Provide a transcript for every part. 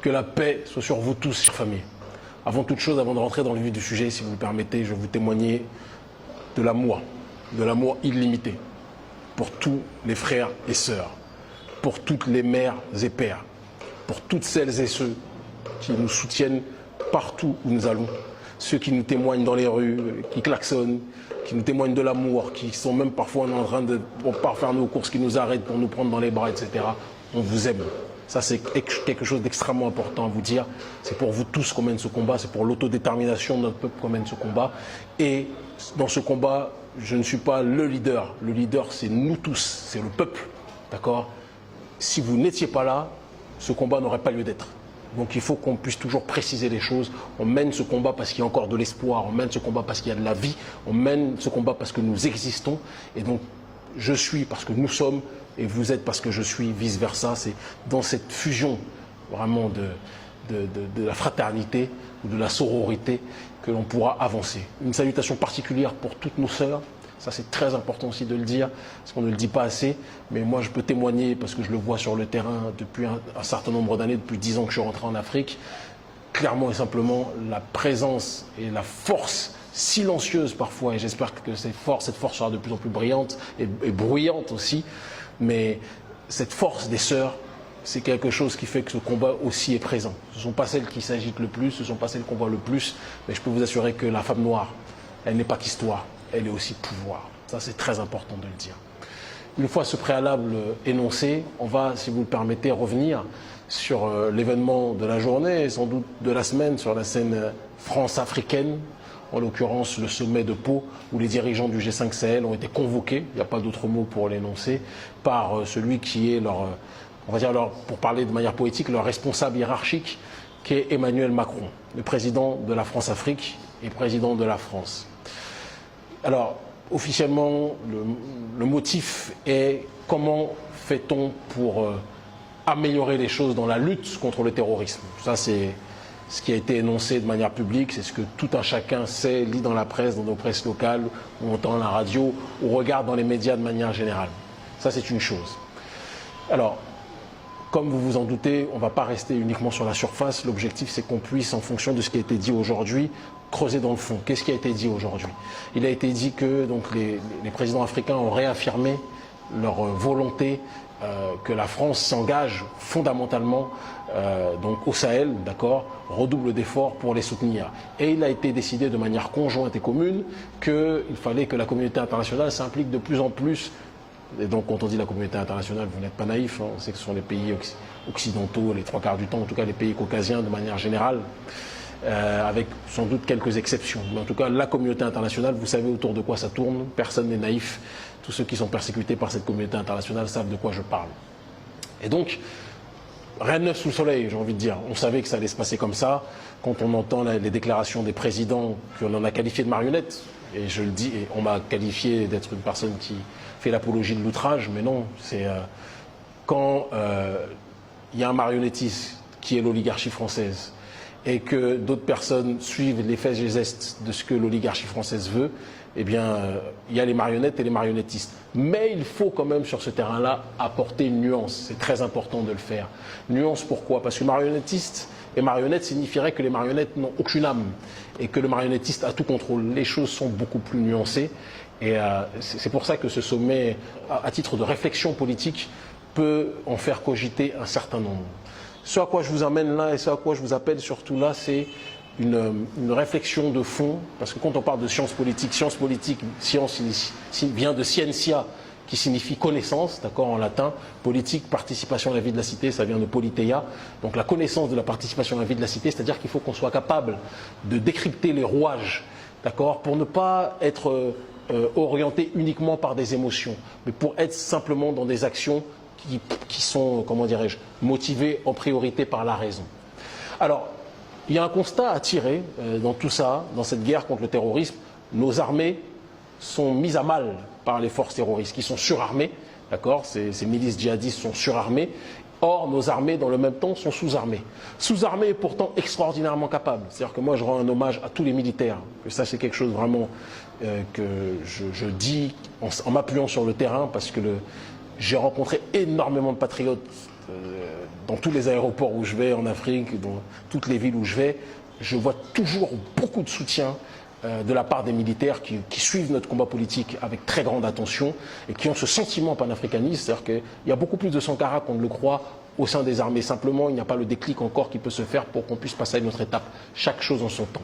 Que la paix soit sur vous tous, chers familles. Avant toute chose, avant de rentrer dans le vif du sujet, si vous me permettez, je vais vous témoigner de l'amour illimité pour tous les frères et sœurs, pour toutes les mères et pères, pour toutes celles et ceux qui nous soutiennent partout où nous allons, ceux qui nous témoignent dans les rues, qui klaxonnent, qui nous témoignent de l'amour, qui sont même parfois en train de pas faire nos courses, qui nous arrêtent pour nous prendre dans les bras, etc. On vous aime. Ça, c'est quelque chose d'extrêmement important à vous dire. C'est pour vous tous qu'on mène ce combat, c'est pour l'autodétermination de notre peuple qu'on mène ce combat. Et dans ce combat, je ne suis pas le leader. Le leader, c'est nous tous, c'est le peuple. D'accord? Si vous n'étiez pas là, ce combat n'aurait pas lieu d'être. Donc il faut qu'on puisse toujours préciser les choses. On mène ce combat parce qu'il y a encore de l'espoir, on mène ce combat parce qu'il y a de la vie, on mène ce combat parce que nous existons. Et donc je suis parce que nous sommes et vous êtes parce que je suis, vice-versa. C'est dans cette fusion vraiment de la fraternité ou de la sororité que l'on pourra avancer. Une salutation particulière pour toutes nos sœurs. Ça, c'est très important aussi de le dire, parce qu'on ne le dit pas assez. Mais moi, je peux témoigner, parce que je le vois sur le terrain depuis un certain nombre d'années, depuis 10 ans que je suis rentré en Afrique. Clairement et simplement, la présence et la force silencieuse parfois, et j'espère que cette force sera de plus en plus brillante et bruyante aussi, mais cette force des sœurs, c'est quelque chose qui fait que ce combat aussi est présent. Ce ne sont pas celles qui s'agitent le plus, ce ne sont pas celles qu'on voit le plus, mais je peux vous assurer que la femme noire, elle n'est pas qu'histoire, elle est aussi pouvoir. Ça, c'est très important de le dire. Une fois ce préalable énoncé, on va, si vous le permettez, revenir sur l'événement de la journée et sans doute de la semaine sur la scène France-africaine, en l'occurrence le sommet de Pau, où les dirigeants du G5 Sahel ont été convoqués, il n'y a pas d'autre mot pour l'énoncer, par celui qui est leur, on va dire, pour parler de manière poétique, leur responsable hiérarchique, qui est Emmanuel Macron, le président de la France-Afrique et président de la France. Alors, officiellement, le motif est comment fait-on pour améliorer les choses dans la lutte contre le terrorisme. Ça, c'est ce qui a été énoncé de manière publique, c'est ce que tout un chacun sait, lit dans la presse, dans nos presses locales, ou entend à la radio, ou regarde dans les médias de manière générale. Ça, c'est une chose. Alors, comme vous vous en doutez, on ne va pas rester uniquement sur la surface. L'objectif, c'est qu'on puisse, en fonction de ce qui a été dit aujourd'hui, creuser dans le fond. Qu'est-ce qui a été dit aujourd'hui? Il a été dit que donc, les présidents africains ont réaffirmé leur volonté que la France s'engage fondamentalement donc au Sahel, d'accord, redouble d'efforts pour les soutenir. Et il a été décidé de manière conjointe et commune qu'il fallait que la communauté internationale s'implique de plus en plus. Et donc, quand on dit la communauté internationale, vous n'êtes pas naïf, hein, on sait que ce sont les pays occidentaux, les trois quarts du temps, en tout cas les pays caucasiens de manière générale, avec sans doute quelques exceptions. Mais en tout cas, la communauté internationale, vous savez autour de quoi ça tourne, personne n'est naïf. Tous ceux qui sont persécutés par cette communauté internationale savent de quoi je parle. Et donc, rien de neuf sous le soleil, j'ai envie de dire. On savait que ça allait se passer comme ça. Quand on entend les déclarations des présidents, qu'on en a qualifié de marionnettes, et je le dis, et on m'a qualifié d'être une personne qui fait l'apologie de l'outrage, mais non, c'est quand il y a un marionnettiste qui est l'oligarchie française et que d'autres personnes suivent les faits et gestes de ce que l'oligarchie française veut, eh bien, il y a les marionnettes et les marionnettistes. Mais il faut quand même, sur ce terrain-là, apporter une nuance. C'est très important de le faire. Nuance, pourquoi? Parce que marionnettiste et marionnette signifierait que les marionnettes n'ont aucune âme et que le marionnettiste a tout contrôle. Les choses sont beaucoup plus nuancées. Et c'est pour ça que ce sommet, à titre de réflexion politique, peut en faire cogiter un certain nombre. Ce à quoi je vous amène là et ce à quoi je vous appelle surtout là, c'est une réflexion de fond, parce que quand on parle de science politique, science vient de scientia, qui signifie connaissance, d'accord, en latin, politique, participation à la vie de la cité, ça vient de politeia, donc la connaissance de la participation à la vie de la cité, c'est-à-dire qu'il faut qu'on soit capable de décrypter les rouages, d'accord, pour ne pas être orienté uniquement par des émotions, mais pour être simplement dans des actions qui sont, comment dirais-je, motivées en priorité par la raison. Alors, il y a un constat à tirer dans tout ça, dans cette guerre contre le terrorisme. Nos armées sont mises à mal par les forces terroristes, qui sont surarmées, d'accord, ces milices djihadistes sont surarmées. Or, nos armées, dans le même temps, sont sous-armées. Sous-armées et pourtant extraordinairement capables. C'est-à-dire que moi, je rends un hommage à tous les militaires. Que ça, c'est quelque chose vraiment que je dis en m'appuyant sur le terrain, parce que j'ai rencontré énormément de patriotes Dans tous les aéroports où je vais en Afrique, dans toutes les villes où je vais, je vois toujours beaucoup de soutien de la part des militaires qui suivent notre combat politique avec très grande attention et qui ont ce sentiment panafricaniste, c'est-à-dire qu'il y a beaucoup plus de Sankara qu'on ne le croit au sein des armées. Simplement, il n'y a pas le déclic encore qui peut se faire pour qu'on puisse passer à une autre étape. Chaque chose en son temps.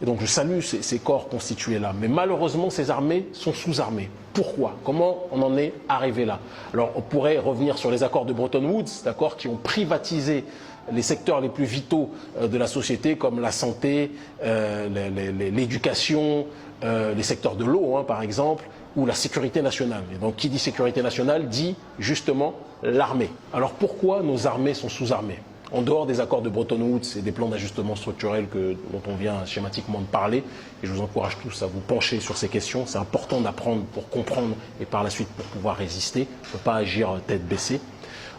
Et donc je salue ces corps constitués là. Mais malheureusement, ces armées sont sous-armées. Pourquoi? Comment on en est arrivé là? Alors on pourrait revenir sur les accords de Bretton Woods, d'accord, qui ont privatisé les secteurs les plus vitaux de la société, comme la santé, l'éducation, les secteurs de l'eau, hein, par exemple, ou la sécurité nationale. Et donc qui dit sécurité nationale dit justement l'armée. Alors pourquoi nos armées sont sous-armées? En dehors des accords de Bretton Woods et des plans d'ajustement structurel dont on vient schématiquement de parler, et je vous encourage tous à vous pencher sur ces questions, c'est important d'apprendre pour comprendre et par la suite pour pouvoir résister, on ne peut pas agir tête baissée.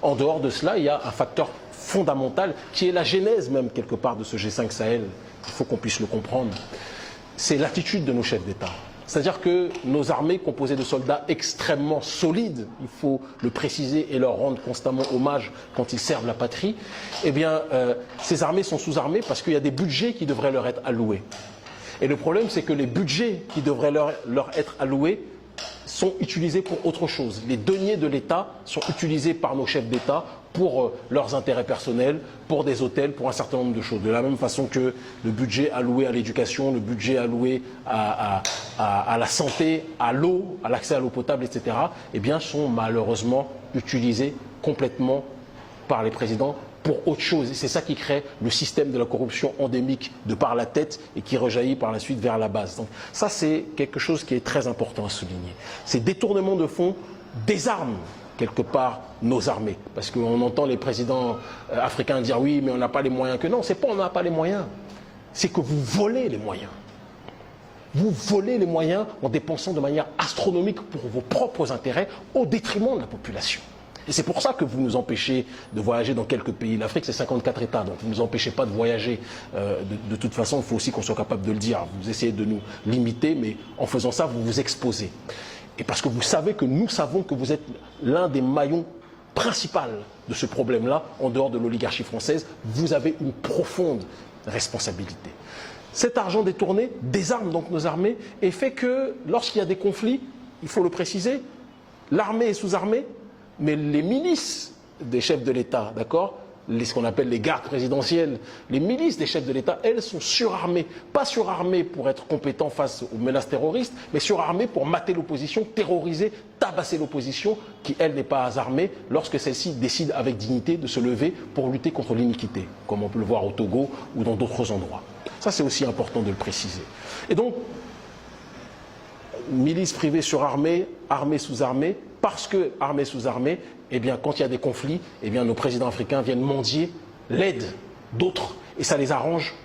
En dehors de cela, il y a un facteur fondamental qui est la genèse même quelque part de ce G5 Sahel, il faut qu'on puisse le comprendre, c'est l'attitude de nos chefs d'État. C'est-à-dire que nos armées, composées de soldats extrêmement solides, il faut le préciser et leur rendre constamment hommage quand ils servent la patrie, eh bien, ces armées sont sous-armées parce qu'il y a des budgets qui devraient leur être alloués. Et le problème, c'est que les budgets qui devraient leur être alloués sont utilisés pour autre chose. Les deniers de l'État sont utilisés par nos chefs d'État pour leurs intérêts personnels, pour des hôtels, pour un certain nombre de choses. De la même façon que le budget alloué à l'éducation, le budget alloué à la santé, à l'eau, à l'accès à l'eau potable, etc., eh bien, sont malheureusement utilisés complètement par les présidents pour autre chose. Et c'est ça qui crée le système de la corruption endémique de par la tête et qui rejaillit par la suite vers la base. Donc ça, c'est quelque chose qui est très important à souligner. Ces détournements de fonds désarment quelque part nos armées. Parce qu'on entend les présidents africains dire oui, mais on n'a pas les moyens. Que non, c'est pas on n'a pas les moyens. C'est que vous volez les moyens. Vous volez les moyens en dépensant de manière astronomique pour vos propres intérêts au détriment de la population. Et c'est pour ça que vous nous empêchez de voyager dans quelques pays. L'Afrique, c'est 54 États, donc vous ne nous empêchez pas de voyager. De toute façon, il faut aussi qu'on soit capable de le dire. Vous essayez de nous limiter, mais en faisant ça, vous vous exposez. Et parce que vous savez que nous savons que vous êtes l'un des maillons principaux de ce problème-là, en dehors de l'oligarchie française, vous avez une profonde responsabilité. Cet argent détourné désarme donc nos armées et fait que lorsqu'il y a des conflits, il faut le préciser, l'armée est sous-armée, mais les milices des chefs de l'État, d'accord, ce qu'on appelle les gardes présidentielles, les milices des chefs de l'État, elles sont surarmées. Pas surarmées pour être compétents face aux menaces terroristes, mais surarmées pour mater l'opposition, terroriser, tabasser l'opposition, qui elle n'est pas armée, lorsque celle-ci décide avec dignité de se lever pour lutter contre l'iniquité, comme on peut le voir au Togo ou dans d'autres endroits. Ça, c'est aussi important de le préciser. Et donc, milices privées surarmées, armées sous-armées, parce que armées sous-armées, eh bien, quand il y a des conflits, eh bien, nos présidents africains viennent mendier l'aide d'autres. Et ça les arrange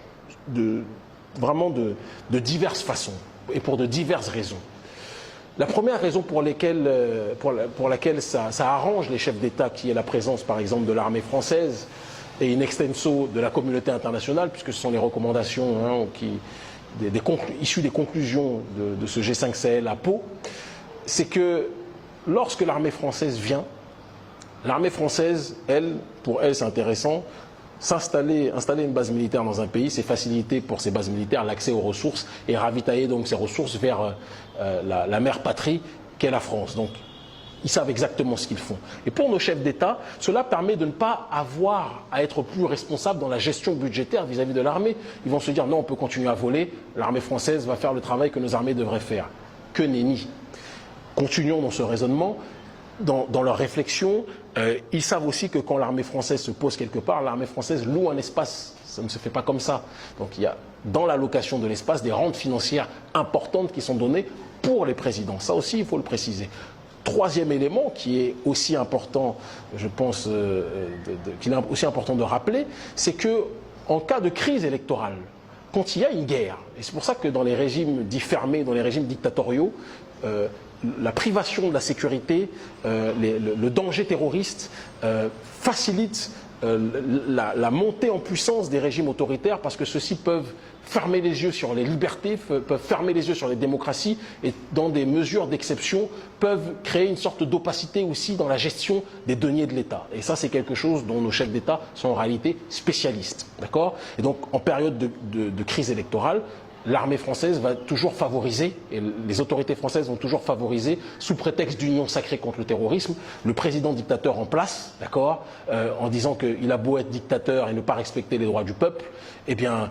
vraiment de diverses façons et pour de diverses raisons. La première raison pour laquelle ça arrange les chefs d'État, qui est la présence, par exemple, de l'armée française et in extenso de la communauté internationale, puisque ce sont les recommandations issues des conclusions de ce G5 Sahel à Pau, c'est que lorsque l'armée française vient, l'armée française, pour elle c'est intéressant, installer une base militaire dans un pays, c'est faciliter pour ces bases militaires l'accès aux ressources et ravitailler donc ces ressources vers la mère patrie qu'est la France. Donc ils savent exactement ce qu'ils font. Et pour nos chefs d'État, cela permet de ne pas avoir à être plus responsable dans la gestion budgétaire vis-à-vis de l'armée. Ils vont se dire non, on peut continuer à voler, l'armée française va faire le travail que nos armées devraient faire. Que nenni. Continuons dans ce raisonnement, dans leur réflexion. Ils savent aussi que quand l'armée française se pose quelque part, l'armée française loue un espace. Ça ne se fait pas comme ça. Donc il y a dans l'allocation de l'espace des rentes financières importantes qui sont données pour les présidents. Ça aussi, il faut le préciser. Troisième élément qui est aussi important, je pense, qu'il est aussi important de rappeler, c'est que en cas de crise électorale, quand il y a une guerre, et c'est pour ça que dans les régimes dits fermés, dans les régimes dictatoriaux, la privation de la sécurité, le danger terroriste facilite la montée en puissance des régimes autoritaires, parce que ceux-ci peuvent fermer les yeux sur les libertés, peuvent fermer les yeux sur les démocraties et dans des mesures d'exception peuvent créer une sorte d'opacité aussi dans la gestion des deniers de l'État. Et ça, c'est quelque chose dont nos chefs d'État sont en réalité spécialistes. D'accord ? Et donc, en période de crise électorale, l'armée française va toujours favoriser, et les autorités françaises vont toujours favoriser, sous prétexte d'union sacrée contre le terrorisme, le président dictateur en place, d'accord, en disant qu'il a beau être dictateur et ne pas respecter les droits du peuple, eh bien,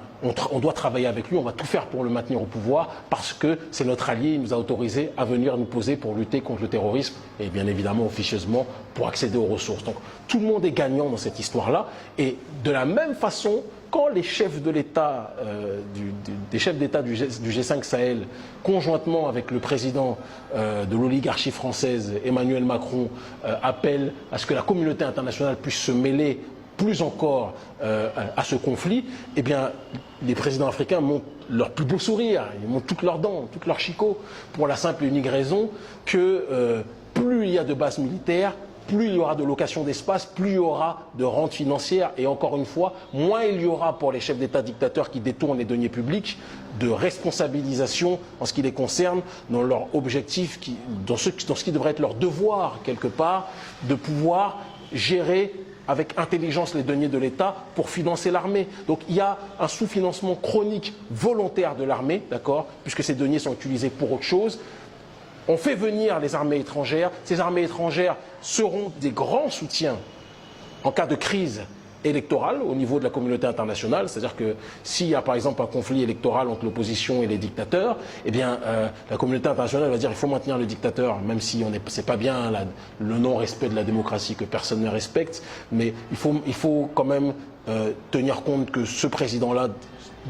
on doit travailler avec lui, on va tout faire pour le maintenir au pouvoir, parce que c'est notre allié, il nous a autorisé à venir nous poser pour lutter contre le terrorisme, et bien évidemment, officieusement, pour accéder aux ressources. Donc, tout le monde est gagnant dans cette histoire-là, et de la même façon, quand les chefs de l'État, des chefs d'État du G5 Sahel, conjointement avec le président de l'oligarchie française, Emmanuel Macron, appellent à ce que la communauté internationale puisse se mêler plus encore à ce conflit, eh bien, les présidents africains montrent leur plus beau sourire, ils montrent toutes leurs dents, toutes leurs chicots, pour la simple et unique raison que plus il y a de bases militaires, plus il y aura de location d'espace, plus il y aura de rente financière et encore une fois, moins il y aura pour les chefs d'État dictateurs qui détournent les deniers publics de responsabilisation en ce qui les concerne dans leur objectif, dans ce qui devrait être leur devoir quelque part, de pouvoir gérer avec intelligence les deniers de l'État pour financer l'armée. Donc il y a un sous-financement chronique volontaire de l'armée, d'accord, puisque ces deniers sont utilisés pour autre chose. On fait venir les armées étrangères. Ces armées étrangères seront des grands soutiens en cas de crise électorale au niveau de la communauté internationale. C'est-à-dire que s'il y a par exemple un conflit électoral entre l'opposition et les dictateurs, eh bien la communauté internationale va dire qu'il faut maintenir le dictateur, même si c'est pas bien le non-respect de la démocratie que personne ne respecte, mais il faut quand même tenir compte que ce président-là,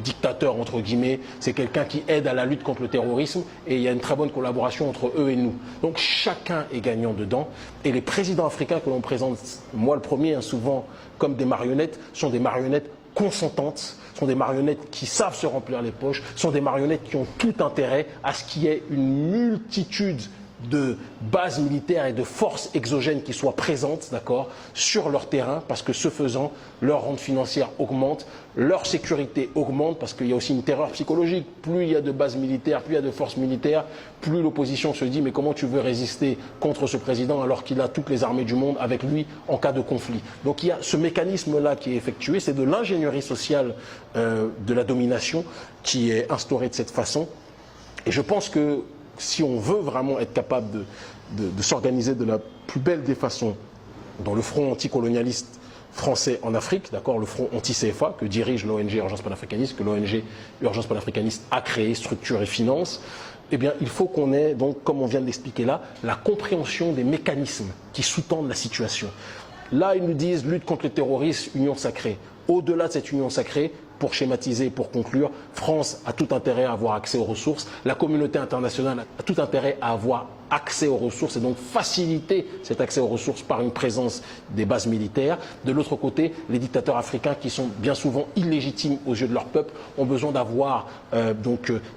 dictateur entre guillemets, c'est quelqu'un qui aide à la lutte contre le terrorisme et il y a une très bonne collaboration entre eux et nous. Donc chacun est gagnant dedans et les présidents africains que l'on présente, moi le premier, souvent comme des marionnettes, sont des marionnettes consentantes, sont des marionnettes qui savent se remplir les poches, sont des marionnettes qui ont tout intérêt à ce qu'il y ait une multitude de bases militaires et de forces exogènes qui soient présentes, d'accord, sur leur terrain, parce que ce faisant, leur rente financière augmente, leur sécurité augmente, parce qu'il y a aussi une terreur psychologique. Plus il y a de bases militaires, plus il y a de forces militaires, plus l'opposition se dit mais comment tu veux résister contre ce président alors qu'il a toutes les armées du monde avec lui en cas de conflit. Donc il y a ce mécanisme-là qui est effectué, c'est de l'ingénierie sociale de la domination qui est instaurée de cette façon. Et je pense que si on veut vraiment être capable de s'organiser de la plus belle des façons dans le front anticolonialiste français en Afrique, d'accord, le front anti-CFA que dirige l'ONG Urgence Panafricaniste, que l'ONG Urgence Panafricaniste a créé, structure et finance, eh bien, il faut qu'on ait, donc, comme on vient de l'expliquer là, la compréhension des mécanismes qui sous-tendent la situation. Là, ils nous disent lutte contre le terrorisme, union sacrée. Au-delà de cette union sacrée, pour schématiser et pour conclure, France a tout intérêt à avoir accès aux ressources, la communauté internationale a tout intérêt à avoir accès aux ressources et donc faciliter cet accès aux ressources par une présence des bases militaires. De l'autre côté, les dictateurs africains qui sont bien souvent illégitimes aux yeux de leur peuple ont besoin d'avoir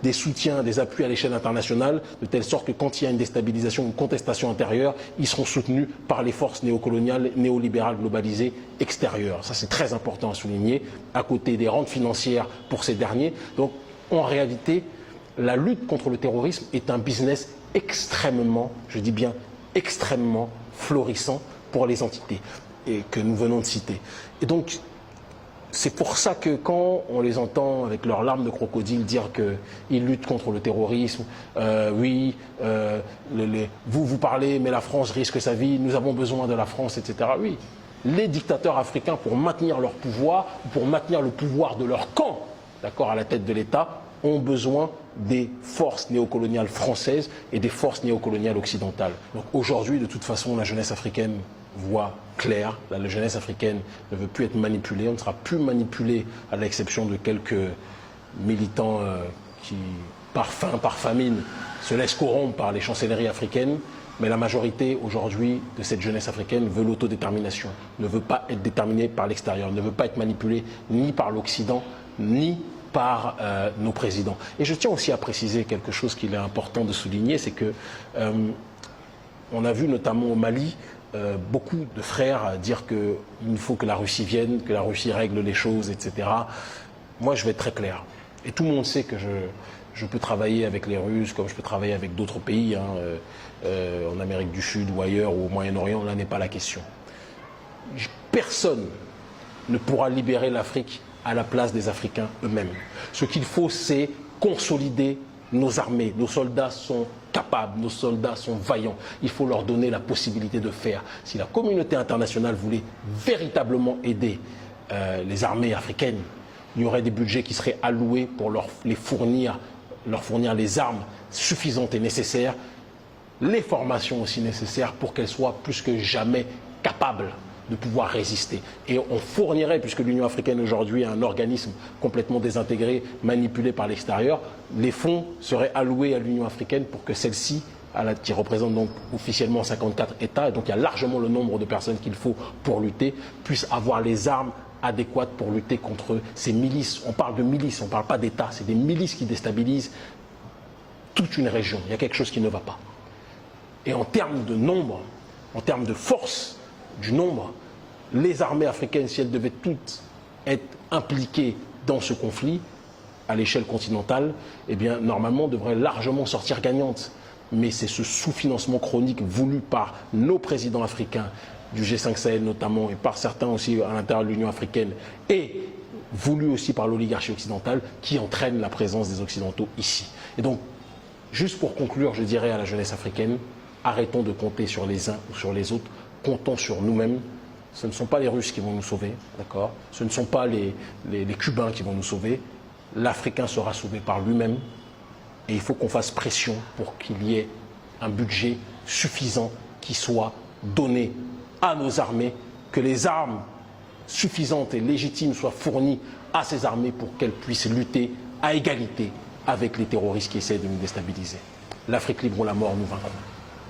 des soutiens, des appuis à l'échelle internationale, de telle sorte que quand il y a une déstabilisation, une contestation intérieure, ils seront soutenus par les forces néocoloniales, néolibérales globalisées extérieures. Ça c'est très important à souligner, à côté des rentes financières pour ces derniers. Donc en réalité, la lutte contre le terrorisme est un business extrêmement, je dis bien extrêmement florissant pour les entités et que nous venons de citer. Et donc, c'est pour ça que quand on les entend avec leurs larmes de crocodile dire qu'ils luttent contre le terrorisme, vous parlez, mais la France risque sa vie, nous avons besoin de la France, etc. Oui, les dictateurs africains, pour maintenir leur pouvoir, pour maintenir le pouvoir de leur camp, d'accord, à la tête de l'État, ont besoin des forces néocoloniales françaises et des forces néocoloniales occidentales. Donc aujourd'hui, de toute façon, la jeunesse africaine voit clair. La jeunesse africaine ne veut plus être manipulée. On ne sera plus manipulé à l'exception de quelques militants qui, par faim, par famine, se laissent corrompre par les chancelleries africaines. Mais la majorité aujourd'hui de cette jeunesse africaine veut l'autodétermination, ne veut pas être déterminée par l'extérieur, ne veut pas être manipulée ni par l'Occident, ni par nos présidents. Et je tiens aussi à préciser quelque chose qu'il est important de souligner, c'est que on a vu notamment au Mali beaucoup de frères dire qu'il faut que la Russie vienne, que la Russie règle les choses, etc. Moi, je vais être très clair. Et tout le monde sait que je peux travailler avec les Russes comme je peux travailler avec d'autres pays, en Amérique du Sud ou ailleurs, ou au Moyen-Orient. Là n'est pas la question. Personne ne pourra libérer l'Afrique à la place des Africains eux-mêmes. Ce qu'il faut, c'est consolider nos armées. Nos soldats sont capables, nos soldats sont vaillants. Il faut leur donner la possibilité de faire. Si la communauté internationale voulait véritablement aider les armées africaines, il y aurait des budgets qui seraient alloués pour leur fournir les armes suffisantes et nécessaires, les formations aussi nécessaires pour qu'elles soient plus que jamais capables de pouvoir résister. Et on fournirait, puisque l'Union africaine aujourd'hui est un organisme complètement désintégré, manipulé par l'extérieur, les fonds seraient alloués à l'Union africaine pour que celle-ci, qui représente donc officiellement 54 États, et donc il y a largement le nombre de personnes qu'il faut pour lutter, puisse avoir les armes adéquates pour lutter contre ces milices. On parle de milices, on ne parle pas d'État, c'est des milices qui déstabilisent toute une région. Il y a quelque chose qui ne va pas. Et en termes de nombre, en termes de force du nombre, les armées africaines, si elles devaient toutes être impliquées dans ce conflit, à l'échelle continentale, eh bien, normalement, devraient largement sortir gagnantes. Mais c'est ce sous-financement chronique voulu par nos présidents africains, du G5 Sahel notamment, et par certains aussi à l'intérieur de l'Union africaine, et voulu aussi par l'oligarchie occidentale, qui entraîne la présence des Occidentaux ici. Et donc, juste pour conclure, je dirais à la jeunesse africaine, arrêtons de compter sur les uns ou sur les autres, comptons sur nous-mêmes. Ce ne sont pas les Russes qui vont nous sauver, d'accord? Ce ne sont pas les Cubains qui vont nous sauver. L'Africain sera sauvé par lui-même. Et il faut qu'on fasse pression pour qu'il y ait un budget suffisant qui soit donné à nos armées, que les armes suffisantes et légitimes soient fournies à ces armées pour qu'elles puissent lutter à égalité avec les terroristes qui essaient de nous déstabiliser. L'Afrique libre ou la mort, nous vaincrons.